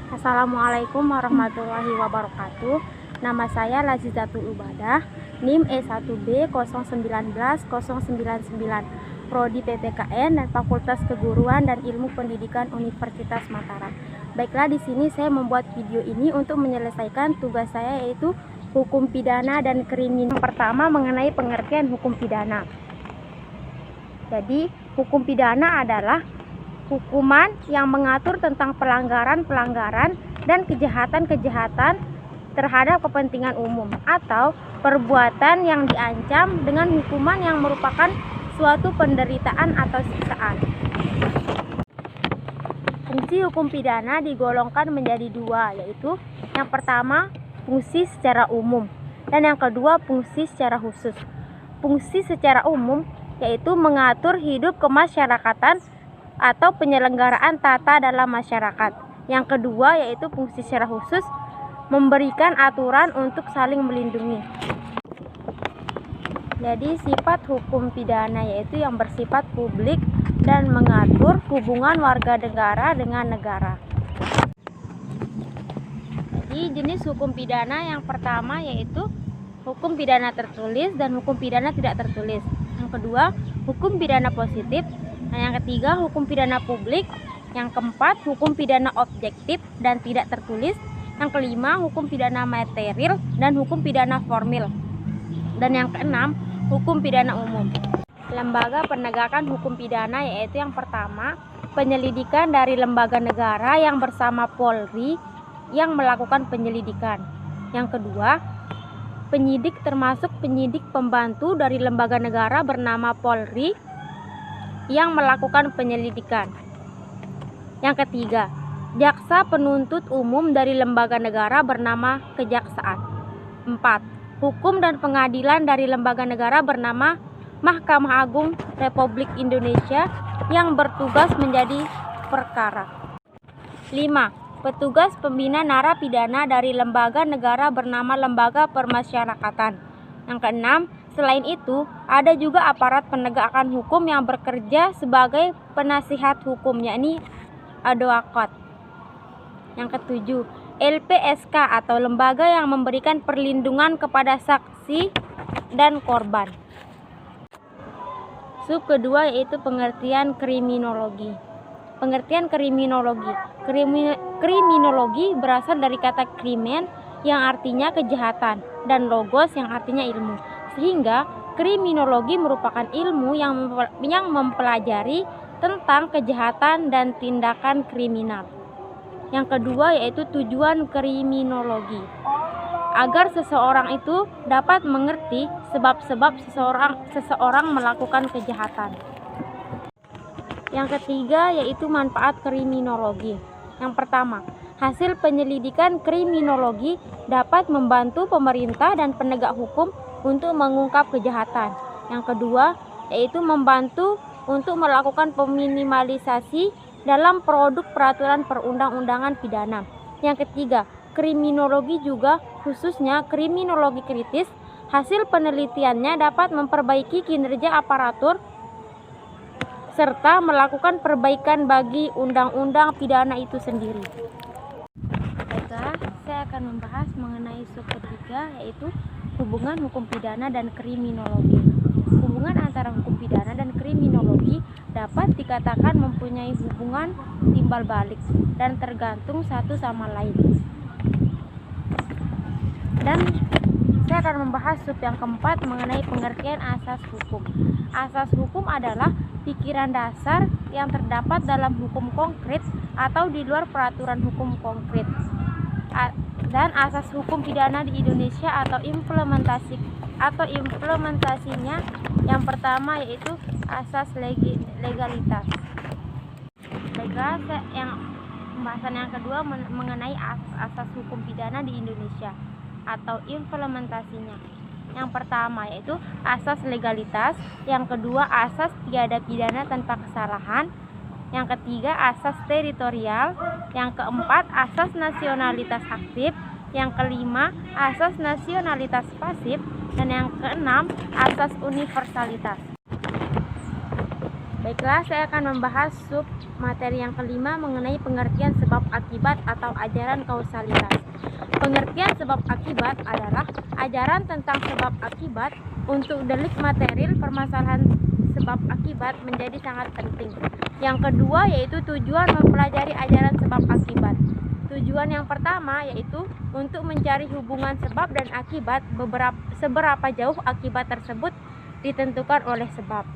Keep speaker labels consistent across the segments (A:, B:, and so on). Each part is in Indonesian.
A: Assalamualaikum warahmatullahi wabarakatuh. Nama saya Lazizatul Ubadah, NIM E1B019-099, Prodi PPKN dan Fakultas Keguruan dan Ilmu Pendidikan Universitas Mataram. Baiklah, di sini saya membuat video ini untuk menyelesaikan tugas saya, yaitu hukum pidana dan kriminal. Pertama, mengenai pengertian hukum pidana. Jadi, hukum pidana adalah hukuman yang mengatur tentang pelanggaran-pelanggaran dan kejahatan-kejahatan terhadap kepentingan umum atau perbuatan yang diancam dengan hukuman yang merupakan suatu penderitaan atau siksaan. Fungsi hukum pidana digolongkan menjadi dua, yaitu yang pertama fungsi secara umum dan yang kedua fungsi secara khusus. Fungsi secara umum yaitu mengatur hidup kemasyarakatan atau penyelenggaraan tata dalam masyarakat. Yang kedua yaitu fungsi secara khusus, memberikan aturan untuk saling melindungi. Jadi sifat hukum pidana yaitu yang bersifat publik dan mengatur hubungan warga negara dengan negara. Jadi jenis hukum pidana yang pertama yaitu hukum pidana tertulis dan hukum pidana tidak tertulis. Yang kedua, hukum pidana positif. Nah, yang ketiga, hukum pidana publik. Yang keempat, hukum pidana objektif dan tidak tertulis. Yang kelima, hukum pidana material dan hukum pidana formil. Dan yang keenam, hukum pidana umum. Lembaga penegakan hukum pidana yaitu yang pertama, penyelidikan dari lembaga negara yang bersama Polri yang melakukan penyelidikan. Yang kedua, penyidik termasuk penyidik pembantu dari lembaga negara bernama Polri yang melakukan penyelidikan. Yang ketiga, jaksa penuntut umum dari lembaga negara bernama kejaksaan. 4. Hukum dan pengadilan dari lembaga negara bernama Mahkamah Agung Republik Indonesia yang bertugas menjadi perkara. 5. Petugas pembina narapidana dari lembaga negara bernama Lembaga Permasyarakatan. Yang keenam, selain itu, ada juga aparat penegakan hukum yang bekerja sebagai penasihat hukum, yakni advokat. Yang ketujuh, LPSK atau lembaga yang memberikan perlindungan kepada saksi dan korban. Sub kedua yaitu pengertian kriminologi. Pengertian kriminologi. Kriminologi berasal dari kata krimen yang artinya kejahatan dan logos yang artinya ilmu. Sehingga kriminologi merupakan ilmu yang mempelajari tentang kejahatan dan tindakan kriminal. Yang kedua yaitu tujuan kriminologi. Agar seseorang itu dapat mengerti sebab-sebab seseorang melakukan kejahatan. Yang ketiga yaitu manfaat kriminologi. Yang pertama, hasil penyelidikan kriminologi dapat membantu pemerintah dan penegak hukum untuk mengungkap kejahatan. Yang kedua yaitu membantu untuk melakukan peminimalisasi dalam produk peraturan perundang-undangan pidana. Yang ketiga, kriminologi juga khususnya kriminologi kritis, hasil penelitiannya dapat memperbaiki kinerja aparatur serta melakukan perbaikan bagi undang-undang pidana itu sendiri. Baiklah, saya akan membahas mengenai sub ketiga yaitu hubungan hukum pidana dan kriminologi. Hubungan antara hukum pidana dan kriminologi dapat dikatakan mempunyai hubungan timbal balik dan tergantung satu sama lain. Dan saya akan membahas sub yang keempat mengenai pengertian asas hukum. Asas hukum adalah pikiran dasar yang terdapat dalam hukum konkret atau di luar peraturan hukum konkret. Dan asas hukum pidana di Indonesia atau implementasinya yang pertama yaitu asas legalitas. Baiklah, yang pembahasan yang kedua mengenai asas hukum pidana di Indonesia atau implementasinya. Yang pertama yaitu asas legalitas, yang kedua asas tiada pidana tanpa kesalahan, yang ketiga asas teritorial, yang keempat asas nasionalitas aktif, yang kelima asas nasionalitas pasif, dan yang keenam asas universalitas. Baiklah, saya akan membahas sub materi yang kelima mengenai pengertian sebab akibat atau ajaran kausalitas. Pengertian sebab akibat adalah ajaran tentang sebab akibat. Untuk delik material, permasalahan sebab akibat menjadi sangat penting. Yang kedua yaitu tujuan mempelajari ajaran sebab akibat. Tujuan yang pertama yaitu untuk mencari hubungan sebab dan akibat, seberapa jauh akibat tersebut ditentukan oleh sebab.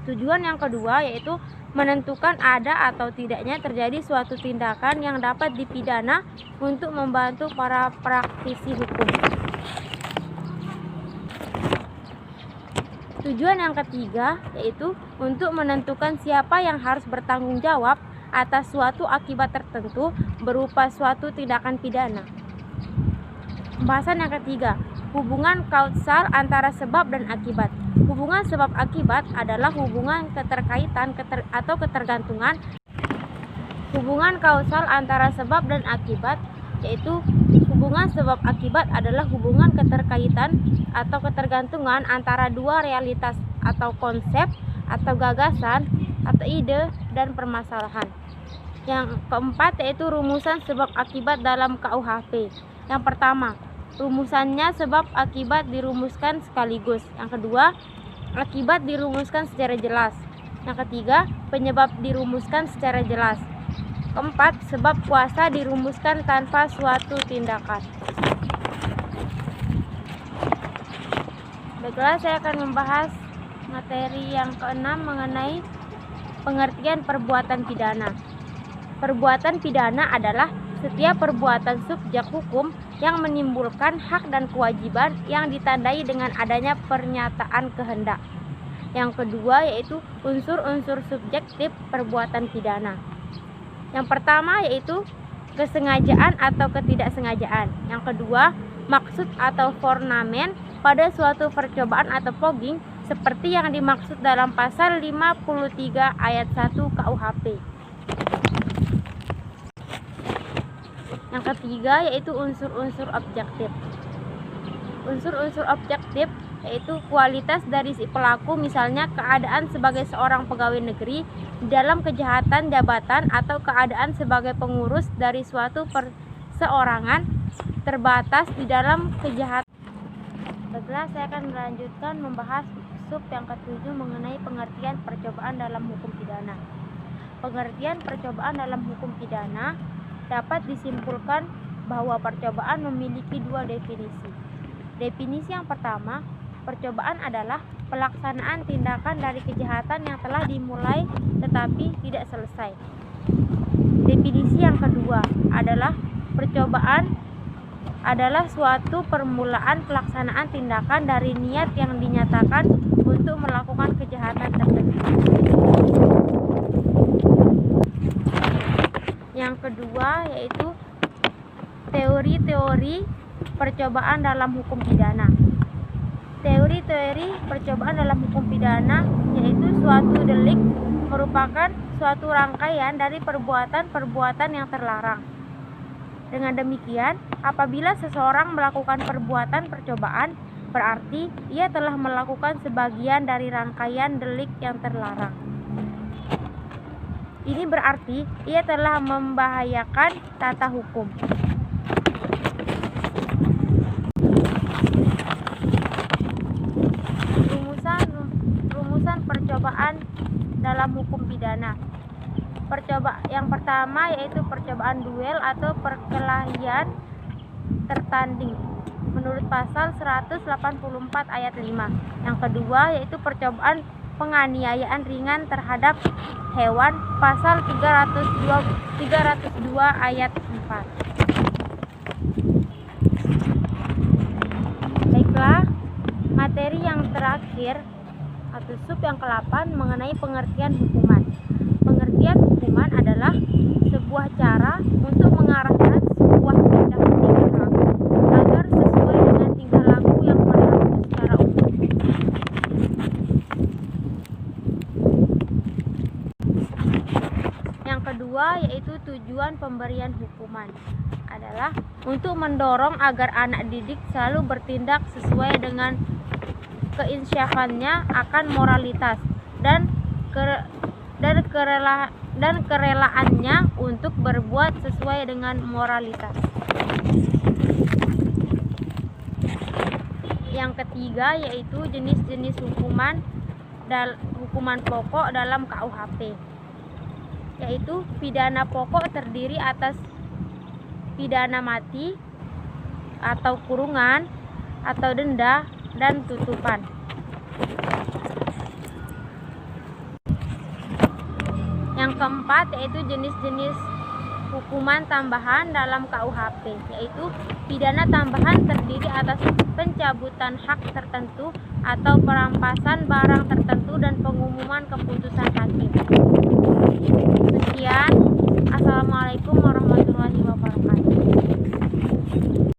A: Tujuan yang kedua yaitu menentukan ada atau tidaknya terjadi suatu tindakan yang dapat dipidana untuk membantu para praktisi hukum. Tujuan yang ketiga yaitu untuk menentukan siapa yang harus bertanggung jawab atas suatu akibat tertentu berupa suatu tindakan pidana. Pembahasan yang ketiga, hubungan kausal antara sebab dan akibat. Hubungan sebab akibat adalah hubungan keterkaitan atau ketergantungan. Hubungan kausal antara sebab dan akibat yaitu hubungan sebab akibat adalah hubungan keterkaitan atau ketergantungan antara dua realitas atau konsep atau gagasan atau ide dan permasalahan. Yang keempat yaitu rumusan sebab akibat dalam KUHP. Yang pertama, rumusannya sebab akibat dirumuskan sekaligus. Yang kedua, akibat dirumuskan secara jelas. Yang ketiga, penyebab dirumuskan secara jelas. Keempat, sebab kuasa dirumuskan tanpa suatu tindakan. Baiklah, saya akan membahas materi yang keenam mengenai pengertian perbuatan pidana. Perbuatan pidana adalah setiap perbuatan subjek hukum yang menimbulkan hak dan kewajiban yang ditandai dengan adanya pernyataan kehendak. Yang kedua yaitu unsur-unsur subjektif perbuatan pidana. Yang pertama yaitu kesengajaan atau ketidaksengajaan. Yang kedua, maksud atau forenamen pada suatu percobaan atau fogging seperti yang dimaksud dalam pasal 53 ayat 1 KUHP. Yang ketiga yaitu unsur-unsur objektif. Unsur-unsur objektif yaitu kualitas dari si pelaku, misalnya keadaan sebagai seorang pegawai negeri dalam kejahatan jabatan atau keadaan sebagai pengurus dari suatu perseorangan terbatas di dalam kejahatan. Baiklah, saya akan melanjutkan membahas sub yang ketujuh mengenai pengertian percobaan dalam hukum pidana. Pengertian percobaan dalam hukum pidana dapat disimpulkan bahwa percobaan memiliki dua definisi. Definisi yang pertama, percobaan adalah pelaksanaan tindakan dari kejahatan yang telah dimulai tetapi tidak selesai. Definisi yang kedua adalah percobaan adalah suatu permulaan pelaksanaan tindakan dari niat yang dinyatakan untuk melakukan kejahatan tertentu. Yang kedua yaitu teori-teori percobaan dalam hukum pidana. Teori-teori percobaan dalam hukum pidana yaitu suatu delik merupakan suatu rangkaian dari perbuatan-perbuatan yang terlarang. Dengan demikian, apabila seseorang melakukan perbuatan percobaan, berarti ia telah melakukan sebagian dari rangkaian delik yang terlarang. Ini berarti ia telah membahayakan tata hukum. Rumusan percobaan dalam hukum pidana. Yang pertama yaitu percobaan duel atau perkelahian tertanding menurut pasal 184 ayat 5. Yang kedua yaitu percobaan penganiayaan ringan terhadap hewan pasal 302 ayat 4. Baiklah, materi yang terakhir atau sub yang ke-8 mengenai pengertian hukuman. Pengertian hukuman adalah sebuah cara untuk mengarahkan sebuah tindak laku agar sesuai dengan tingkah laku yang berlaku secara umum. Yang kedua yaitu tujuan pemberian hukuman adalah untuk mendorong agar anak didik selalu bertindak sesuai dengan keinsyafannya akan moralitas dan dan kerelaannya untuk berbuat sesuai dengan moralitas. Yang ketiga yaitu jenis-jenis hukuman pokok dalam KUHP, yaitu pidana pokok terdiri atas pidana mati atau kurungan atau denda dan tutupan. Yang keempat yaitu jenis-jenis hukuman tambahan dalam KUHP, yaitu pidana tambahan terdiri atas pencabutan hak tertentu atau perampasan barang tertentu dan pengumuman keputusan hakim. Sekian, Assalamualaikum warahmatullahi wabarakatuh.